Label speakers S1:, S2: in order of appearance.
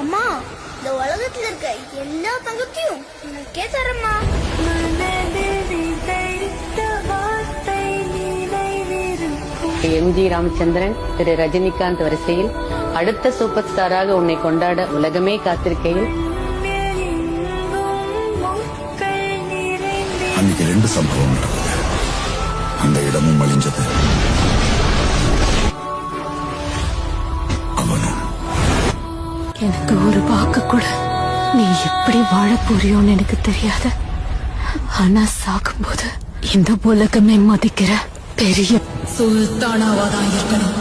S1: அம்மா, இந்த உலகத்துல இருக்க எல்லா தங்கத்தையும் உனக்கே தரமா.
S2: எம்ஜி ராமச்சந்திரன், திரு ரஜினிகாந்த் வரிசையில் அடுத்த சூப்பர் ஸ்டாராக உன்னை கொண்டாட உலகமே காத்திருக்கையில்
S3: அன்னைக்கு 2 சம்பவம் நடந்தது. அந்த இடமும் அழிஞ்சது, அவனும்.
S4: எனக்கு ஒரு வாக்கு கூட நீ எப்படி வாழ போறியோன்னு எனக்கு தெரியாது. ஆனா சாகும்போது இந்த உலகமே மதிக்கிற பெரிய சுல்தானாவாதான் இருக்கணும்.